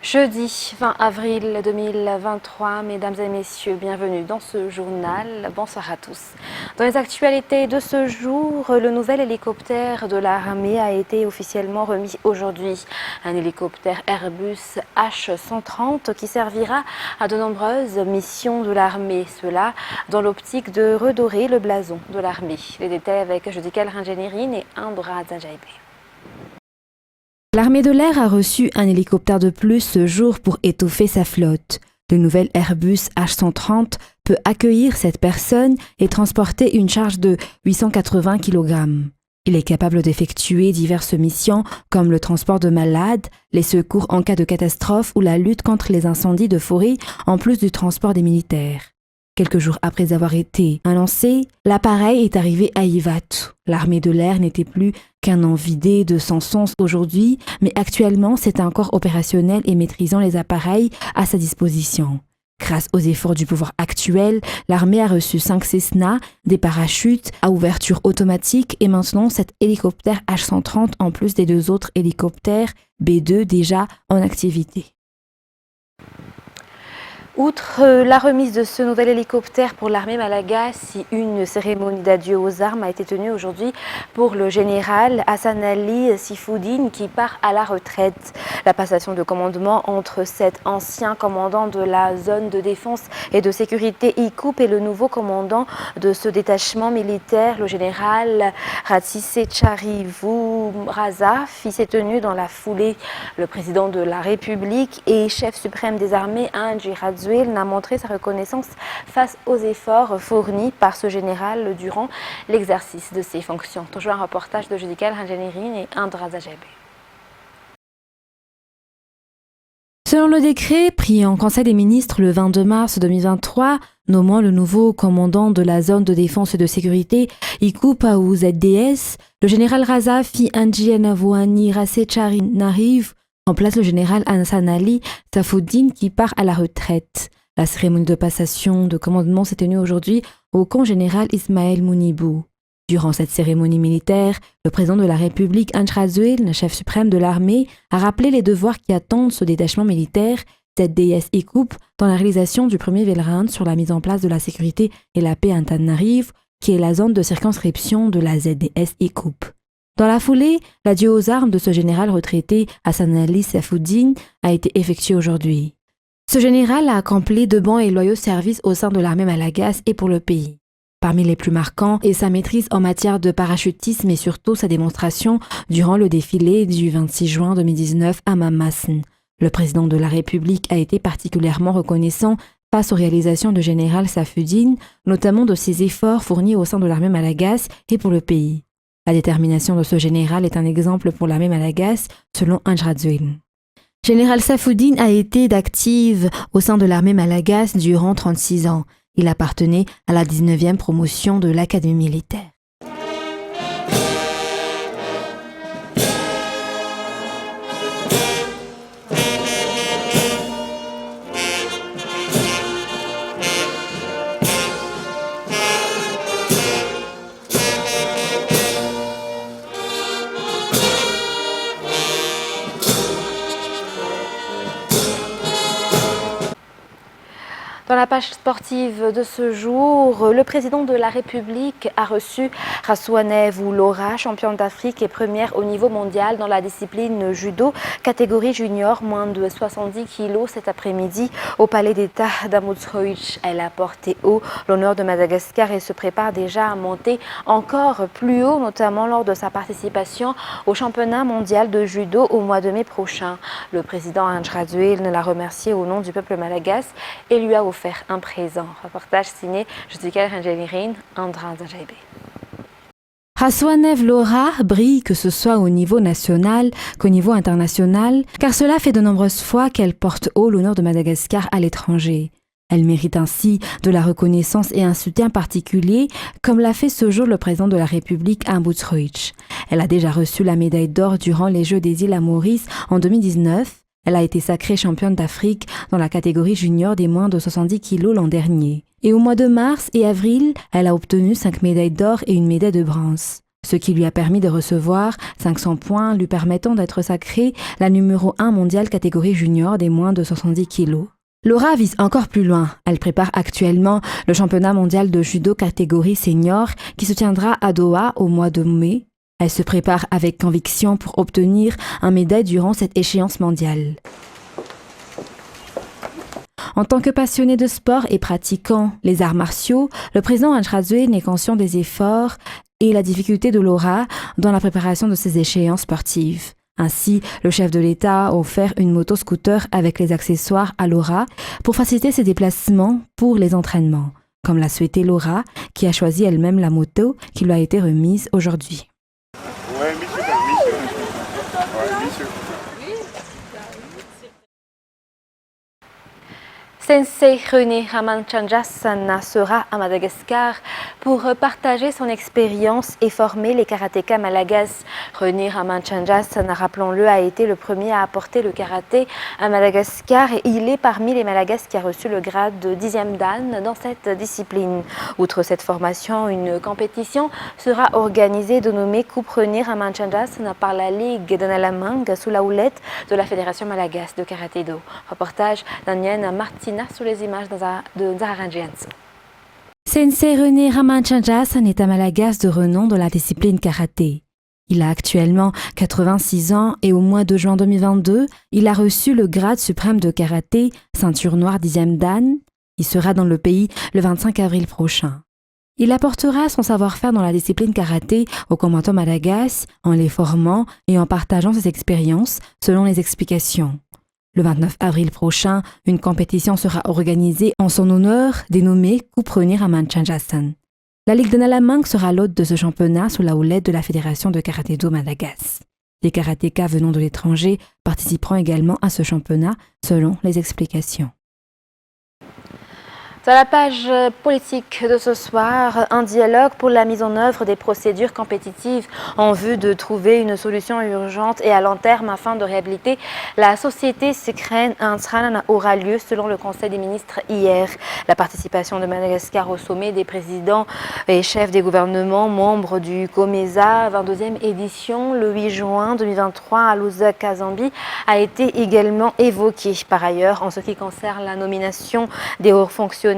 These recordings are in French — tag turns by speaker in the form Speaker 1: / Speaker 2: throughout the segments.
Speaker 1: Jeudi 20 avril 2023, mesdames et messieurs, bienvenue dans ce journal. Bonsoir à tous. Dans les actualités de ce jour, le nouvel hélicoptère de l'armée a été officiellement remis aujourd'hui. Un hélicoptère Airbus H130 qui servira à de nombreuses missions de l'armée. Cela dans l'optique de redorer le blason de l'armée. Les détails avec Judika Ranjanirine et Andra Zanjaibé.
Speaker 2: L'armée de l'air a reçu un hélicoptère de plus ce jour pour étoffer sa flotte. Le nouvel Airbus H130 peut accueillir 7 personnes et transporter une charge de 880 kg. Il est capable d'effectuer diverses missions comme le transport de malades, les secours en cas de catastrophe ou la lutte contre les incendies de forêt en plus du transport des militaires. Quelques jours après avoir été lancé, l'appareil est arrivé à Ivatu. L'armée de l'air n'était plus qu'un an vidé de son sens aujourd'hui, mais actuellement c'est un corps opérationnel et maîtrisant les appareils à sa disposition. Grâce aux efforts du pouvoir actuel, l'armée a reçu 5 Cessna, des parachutes à ouverture automatique et maintenant cet hélicoptère H130 en plus des 2 autres hélicoptères B2 déjà en activité.
Speaker 1: Outre la remise de ce nouvel hélicoptère pour l'armée malagasy, une cérémonie d'adieu aux armes a été tenue aujourd'hui pour le général Hassan Ali Saifoudine qui part à la retraite. La passation de commandement entre cet ancien commandant de la zone de défense et de sécurité ICOUP et le nouveau commandant de ce détachement militaire, le général Ratsise Charivou Razaf, s'est tenue dans la foulée. Le président de la République et chef suprême des armées, Andry Rajoelina, n'a montré sa reconnaissance face aux efforts fournis par ce général durant l'exercice de ses fonctions. Toujours un reportage de Judika Ranjanirine et Andra Zanjaibé.
Speaker 2: Selon le décret pris en Conseil des ministres le 22 mars 2023, nommant le nouveau commandant de la zone de défense et de sécurité ICOUP ou ZDS, le général Razafi Andjianavoani Rasechari-Nariv remplace le général Hassan Ali Saifoudine qui part à la retraite. La cérémonie de passation de commandement s'est tenue aujourd'hui au camp général Ismaël Mounibou. Durant cette cérémonie militaire, le président de la République, Andry Rajoelina, chef suprême de l'armée, a rappelé les devoirs qui attendent ce détachement militaire, ZDS ICOUP, dans la réalisation du premier Velrand sur la mise en place de la sécurité et la paix à Antananarivo, qui est la zone de circonscription de la ZDS ICOUP. Dans la foulée, l'adieu aux armes de ce général retraité Hassan Ali Saifoudine a été effectué aujourd'hui. Ce général a accompli de bons et loyaux services au sein de l'armée malagasy et pour le pays. Parmi les plus marquants est sa maîtrise en matière de parachutisme et surtout sa démonstration durant le défilé du 26 juin 2019 à Mamassen. Le président de la République a été particulièrement reconnaissant face aux réalisations de général Saifoudine, notamment de ses efforts fournis au sein de l'armée malagasy et pour le pays. La détermination de ce général est un exemple pour l'armée malagasy, selon Andry Rajoelina. Général Saifoudine a été d'active au sein de l'armée malagasy durant 36 ans. Il appartenait à la 19e promotion de l'académie militaire.
Speaker 1: Dans la page sportive de ce jour, le président de la République a reçu Rasoanev Laura, championne d'Afrique et première au niveau mondial dans la discipline judo, catégorie junior, moins de 70 kg cet après-midi au Palais d'État d'Amoutsroich. Elle a porté haut l'honneur de Madagascar et se prépare déjà à monter encore plus haut, notamment lors de sa participation au championnat mondial de judo au mois de mai prochain. Le président Andry Rajoelina l'a remercié au nom du peuple malagasy et lui a offert un présent. Reportage signé Judika Ranjanirine, Andra Zanjaibé.
Speaker 2: Rasoanev Laura brille que ce soit au niveau national qu'au niveau international, car cela fait de nombreuses fois qu'elle porte haut l'honneur de Madagascar à l'étranger. Elle mérite ainsi de la reconnaissance et un soutien particulier, comme l'a fait ce jour le président de la République à Amoutsroich. Elle a déjà reçu la médaille d'or durant les Jeux des îles à Maurice en 2019. Elle a été sacrée championne d'Afrique dans la catégorie junior des moins de 70 kg l'an dernier. Et au mois de mars et avril, elle a obtenu 5 médailles d'or et une médaille de bronze. ce qui lui a permis de recevoir 500 points lui permettant d'être sacrée la numéro 1 mondiale catégorie junior des moins de 70 kilos. Laura vise encore plus loin. Elle prépare actuellement le championnat mondial de judo catégorie senior qui se tiendra à Doha au mois de mai. Elle se prépare avec conviction pour obtenir un médaille durant cette échéance mondiale. En tant que passionné de sport et pratiquant les arts martiaux, le président Anjradouane est conscient des efforts et la difficulté de Laura dans la préparation de ces échéances sportives. Ainsi, le chef de l'État a offert une moto-scooter avec les accessoires à Laura pour faciliter ses déplacements pour les entraînements, comme l'a souhaité Laura, qui a choisi elle-même la moto qui lui a été remise aujourd'hui.
Speaker 1: Sensei René Ramachandranasana sera à Madagascar pour partager son expérience et former les karatékas malagasy. René Ramachandranasana, rappelons-le, a été le premier à apporter le karaté à Madagascar et il est parmi les Malagasy qui a reçu le grade de 10e dan dans cette discipline. Outre cette formation, une compétition sera organisée dénommée Coupe René Ramachandranasana par la Ligue de Nalamangue sous la houlette de la Fédération malagasy de karaté-do. Reportage d'Anienne Martina sur les images de Zahara Njianso.
Speaker 2: Sensei René Ramachandranasana est un Malagasy de renom dans la discipline karaté. Il a actuellement 86 ans et au mois de juin 2022, il a reçu le grade suprême de karaté, ceinture noire 10e dan. Il sera dans le pays le 25 avril prochain. Il apportera son savoir-faire dans la discipline karaté aux combattants malagasy en les formant et en partageant ses expériences selon les explications. Le 29 avril prochain, une compétition sera organisée en son honneur dénommée Coupe René Ramachandranasana. La Ligue de Nalamangue sera l'hôte de ce championnat sous la houlette de la Fédération de karaté-do Madagascar. Les karatékas venant de l'étranger participeront également à ce championnat selon les explications.
Speaker 1: Sur la page politique de ce soir, un dialogue pour la mise en œuvre des procédures compétitives en vue de trouver une solution urgente et à long terme afin de réhabiliter la société Sekren Antsran aura lieu selon le Conseil des ministres hier. La participation de Madagascar au sommet des présidents et chefs des gouvernements membres du COMESA 22e édition le 8 juin 2023 à Lusaka, Zambie, a été également évoquée. Par ailleurs, en ce qui concerne la nomination des hauts fonctionnaires,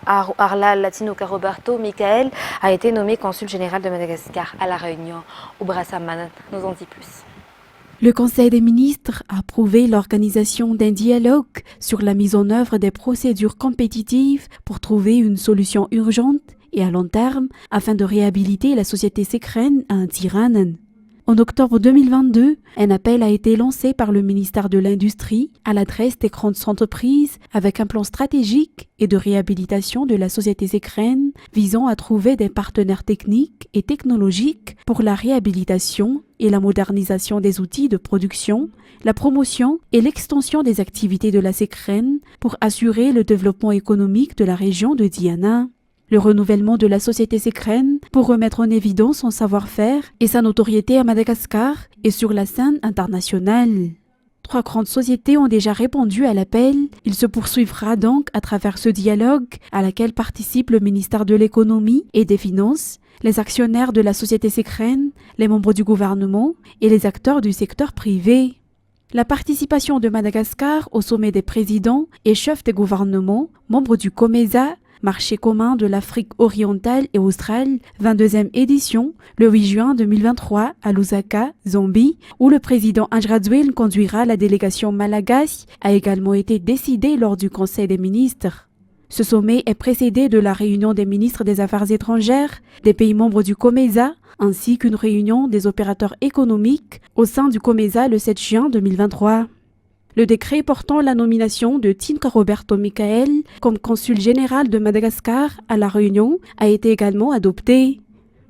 Speaker 1: Arla Latino Roberto Michael a été nommé consul général de Madagascar à La Réunion. Oubrassaman nous en dit plus.
Speaker 3: Le Conseil des ministres a approuvé l'organisation d'un dialogue sur la mise en œuvre des procédures compétitives pour trouver une solution urgente et à long terme afin de réhabiliter la société Sekren à Antsiranen. En octobre 2022, un appel a été lancé par le ministère de l'Industrie à l'adresse des grandes entreprises avec un plan stratégique et de réhabilitation de la société Sekren visant à trouver des partenaires techniques et technologiques pour la réhabilitation et la modernisation des outils de production, la promotion et l'extension des activités de la Sekren pour assurer le développement économique de la région de Diana. Le renouvellement de la société Sekren pour remettre en évidence son savoir-faire et sa notoriété à Madagascar et sur la scène internationale. 3 grandes sociétés ont déjà répondu à l'appel. Il se poursuivra donc à travers ce dialogue à laquelle participe le ministère de l'Économie et des Finances, les actionnaires de la société Sekren, les membres du gouvernement et les acteurs du secteur privé. La participation de Madagascar au sommet des présidents et chefs des gouvernements, membres du COMESA, Marché commun de l'Afrique orientale et australe, 22e édition, le 8 juin 2023 à Lusaka, Zambie, où le président Anjradouane conduira la délégation malagasy, a également été décidé lors du Conseil des ministres. Ce sommet est précédé de la réunion des ministres des Affaires étrangères, des pays membres du COMESA, ainsi qu'une réunion des opérateurs économiques au sein du COMESA le 7 juin 2023. Le décret portant la nomination de Tinka Roberto Michael comme consul général de Madagascar à La Réunion a été également adopté.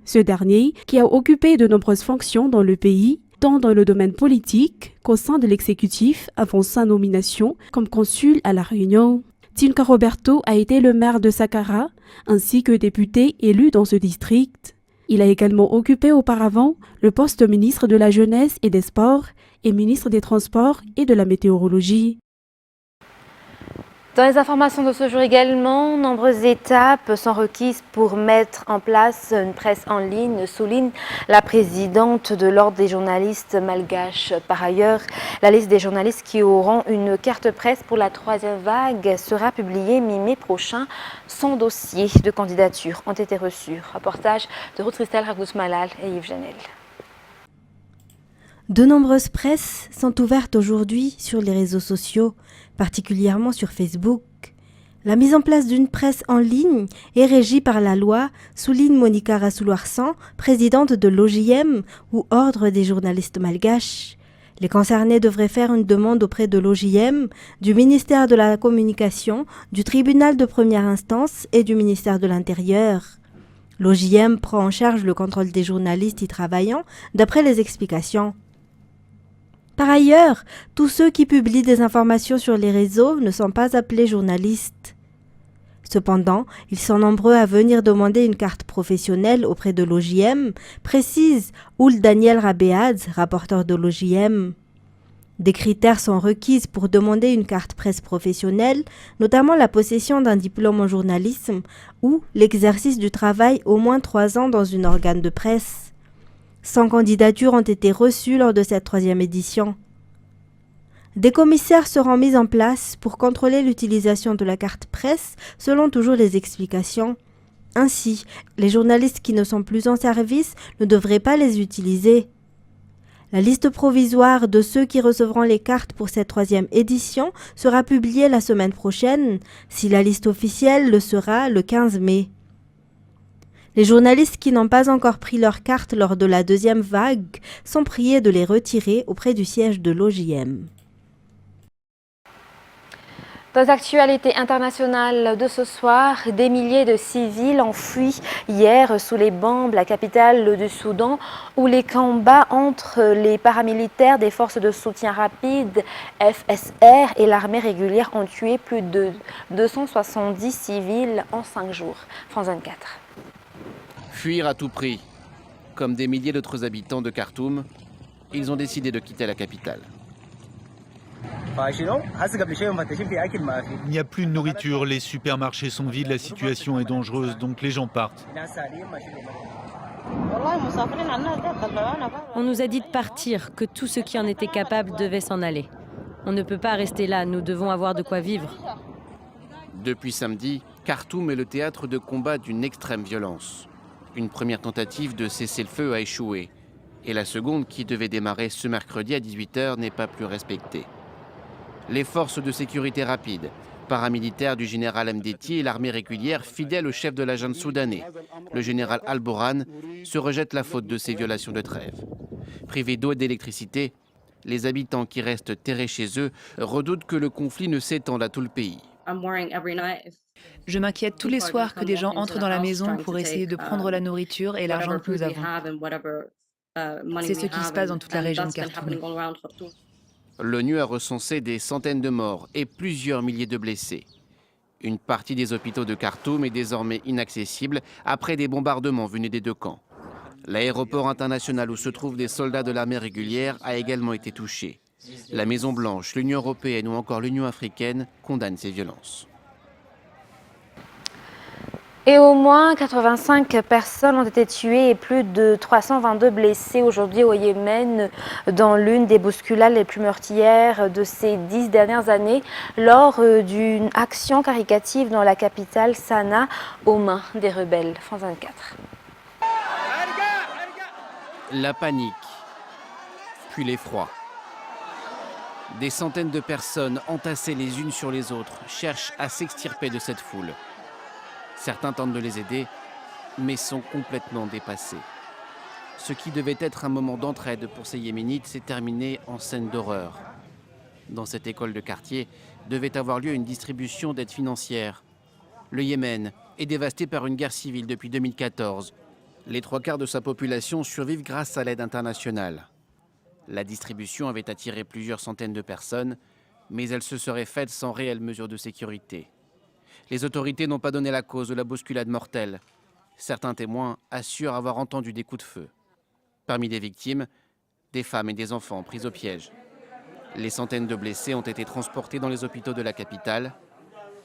Speaker 3: Ce dernier, qui a occupé de nombreuses fonctions dans le pays, tant dans le domaine politique qu'au sein de l'exécutif avant sa nomination comme consul à La Réunion. Tinka Roberto a été le maire de Sakara ainsi que député élu dans ce district. Il a également occupé auparavant le poste de ministre de la Jeunesse et des Sports et ministre des Transports et de la Météorologie.
Speaker 1: Dans les informations de ce jour également, nombreuses étapes sont requises pour mettre en place une presse en ligne, souligne la présidente de l'Ordre des journalistes malgaches. Par ailleurs, la liste des journalistes qui auront une carte presse pour la 3e vague sera publiée mi-mai prochain. 100 dossiers de candidature ont été reçus. Reportage de Ruth Christelle Ragous-Malal et Yves Janel.
Speaker 4: De nombreuses presses sont ouvertes aujourd'hui sur les réseaux sociaux, particulièrement sur Facebook. La mise en place d'une presse en ligne est régie par la loi, souligne Monica Rasouloirsan, présidente de l'OJM ou Ordre des journalistes malgaches. Les concernés devraient faire une demande auprès de l'OJM, du ministère de la Communication, du tribunal de première instance et du ministère de l'Intérieur. L'OJM prend en charge le contrôle des journalistes y travaillant, d'après les explications. Par ailleurs, tous ceux qui publient des informations sur les réseaux ne sont pas appelés journalistes. Cependant, ils sont nombreux à venir demander une carte professionnelle auprès de l'OJM, précise Ould Daniel Rabéaz, rapporteur de l'OJM. Des critères sont requis pour demander une carte presse professionnelle, notamment la possession d'un diplôme en journalisme ou l'exercice du travail au moins 3 ans dans un organe de presse. 100 candidatures ont été reçues lors de cette 3e édition. Des commissaires seront mis en place pour contrôler l'utilisation de la carte presse selon toujours les explications. Ainsi, les journalistes qui ne sont plus en service ne devraient pas les utiliser. La liste provisoire de ceux qui recevront les cartes pour cette 3e édition sera publiée la semaine prochaine, si la liste officielle le sera le 15 mai. Les journalistes qui n'ont pas encore pris leur carte lors de la 2e vague sont priés de les retirer auprès du siège de l'OJM.
Speaker 1: Dans les actualités internationales de ce soir, des milliers de civils ont fui hier sous les bombes la capitale du Soudan, où les combats entre les paramilitaires des forces de soutien rapide FSR et l'armée régulière ont tué plus de 270 civils en 5 jours. France 24.
Speaker 5: Fuir à tout prix. Comme des milliers d'autres habitants de Khartoum, ils ont décidé de quitter la capitale.
Speaker 6: Il n'y a plus de nourriture, les supermarchés sont vides, la situation est dangereuse, donc les gens partent.
Speaker 7: On nous a dit de partir, que tous ceux qui en étaient capables devaient s'en aller. On ne peut pas rester là, nous devons avoir de quoi vivre.
Speaker 5: Depuis samedi, Khartoum est le théâtre de combats d'une extrême violence. Une première tentative de cessez-le-feu a échoué. Et la seconde, qui devait démarrer ce mercredi à 18 h, n'est pas plus respectée. Les forces de sécurité rapide, paramilitaires du général Mdeti et l'armée régulière fidèle au chef de la junte soudanais, le général Al-Boran, se rejettent la faute de ces violations de trêve. Privés d'eau et d'électricité, les habitants qui restent terrés chez eux redoutent que le conflit ne s'étende à tout le pays.
Speaker 8: Je m'inquiète tous les soirs que des gens entrent dans la maison pour essayer de prendre la nourriture et l'argent que nous avons. C'est ce qui se passe dans toute la région de Khartoum.
Speaker 5: L'ONU a recensé des centaines de morts et plusieurs milliers de blessés. Une partie des hôpitaux de Khartoum est désormais inaccessible après des bombardements venus des 2 camps. L'aéroport international où se trouvent des soldats de l'armée régulière a également été touché. La Maison-Blanche, l'Union européenne ou encore l'Union africaine condamnent ces violences.
Speaker 1: Et au moins 85 personnes ont été tuées et plus de 322 blessées aujourd'hui au Yémen dans l'une des bousculades les plus meurtrières de ces 10 dernières années lors d'une action caritative dans la capitale Sanaa aux mains des rebelles. France 24.
Speaker 5: La panique, puis l'effroi. Des centaines de personnes entassées les unes sur les autres cherchent à s'extirper de cette foule. Certains tentent de les aider, mais sont complètement dépassés. Ce qui devait être un moment d'entraide pour ces Yéménites s'est terminé en scène d'horreur. Dans cette école de quartier devait avoir lieu une distribution d'aide financière. Le Yémen est dévasté par une guerre civile depuis 2014. Les 3/4 de sa population survivent grâce à l'aide internationale. La distribution avait attiré plusieurs centaines de personnes, mais elle se serait faite sans réelle mesure de sécurité. Les autorités n'ont pas donné la cause de la bousculade mortelle. Certains témoins assurent avoir entendu des coups de feu. Parmi les victimes, des femmes et des enfants pris au piège. Les centaines de blessés ont été transportés dans les hôpitaux de la capitale.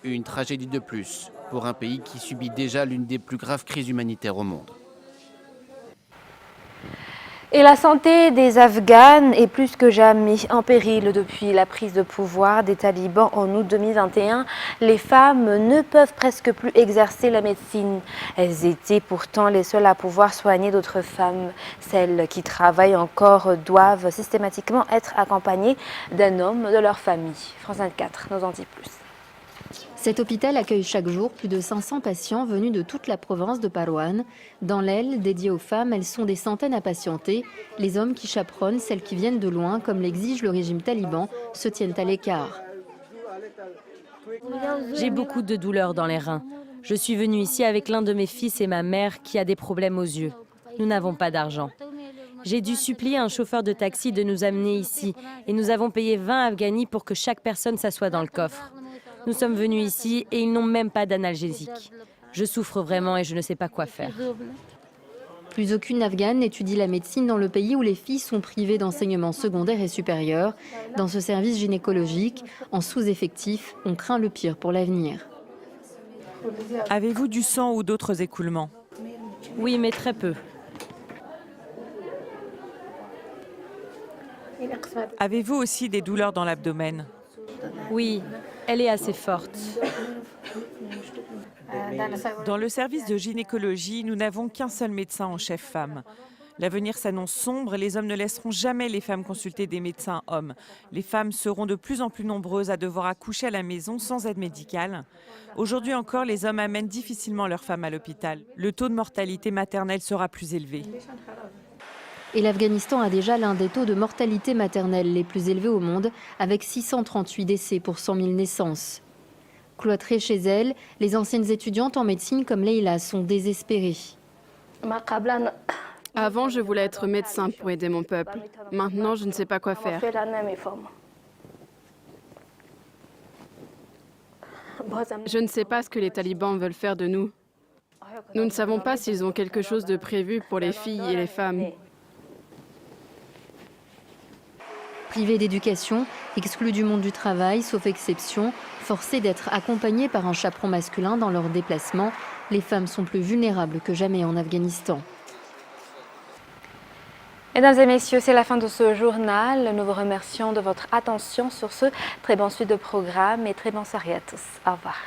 Speaker 5: Une tragédie de plus pour un pays qui subit déjà l'une des plus graves crises humanitaires au monde.
Speaker 1: Et la santé des Afghanes est plus que jamais en péril depuis la prise de pouvoir des talibans en août 2021. Les femmes ne peuvent presque plus exercer la médecine. Elles étaient pourtant les seules à pouvoir soigner d'autres femmes. Celles qui travaillent encore doivent systématiquement être accompagnées d'un homme de leur famille. France 24 nous en dit plus.
Speaker 9: Cet hôpital accueille chaque jour plus de 500 patients venus de toute la province de Parwan. Dans l'aile dédiée aux femmes, elles sont des centaines à patienter. Les hommes qui chaperonnent celles qui viennent de loin, comme l'exige le régime taliban, se tiennent à l'écart.
Speaker 7: J'ai beaucoup de douleurs dans les reins. Je suis venue ici avec l'un de mes fils et ma mère qui a des problèmes aux yeux. Nous n'avons pas d'argent. J'ai dû supplier un chauffeur de taxi de nous amener ici et nous avons payé 20 Afghanis pour que chaque personne s'assoie dans le coffre. Nous sommes venus ici et ils n'ont même pas d'analgésique. Je souffre vraiment et je ne sais pas quoi faire.
Speaker 9: Plus aucune Afghane n'étudie la médecine dans le pays où les filles sont privées d'enseignement secondaire et supérieur. Dans ce service gynécologique, en sous-effectif, on craint le pire pour l'avenir.
Speaker 10: Avez-vous du sang ou d'autres écoulements?
Speaker 7: Oui, mais très peu.
Speaker 10: Avez-vous aussi des douleurs dans l'abdomen?
Speaker 7: Oui, elle est assez forte.
Speaker 10: Dans le service de gynécologie, nous n'avons qu'un seul médecin en chef femme. L'avenir s'annonce sombre, les hommes ne laisseront jamais les femmes consulter des médecins hommes. Les femmes seront de plus en plus nombreuses à devoir accoucher à la maison sans aide médicale. Aujourd'hui encore, les hommes amènent difficilement leurs femmes à l'hôpital. Le taux de mortalité maternelle sera plus élevé.
Speaker 9: Et l'Afghanistan a déjà l'un des taux de mortalité maternelle les plus élevés au monde, avec 638 décès pour 100 000 naissances. Cloîtrées chez elles, les anciennes étudiantes en médecine comme Leila sont désespérées.
Speaker 11: Avant, je voulais être médecin pour aider mon peuple. Maintenant, je ne sais pas quoi faire. Je ne sais pas ce que les talibans veulent faire de nous. Nous ne savons pas s'ils ont quelque chose de prévu pour les filles et les femmes.
Speaker 9: Privées d'éducation, exclues du monde du travail, sauf exception, forcées d'être accompagnées par un chaperon masculin dans leurs déplacements, les femmes sont plus vulnérables que jamais en Afghanistan.
Speaker 1: Mesdames et messieurs, c'est la fin de ce journal. Nous vous remercions de votre attention sur ce très bon suite de programme et très bonne soirée à tous. Au revoir.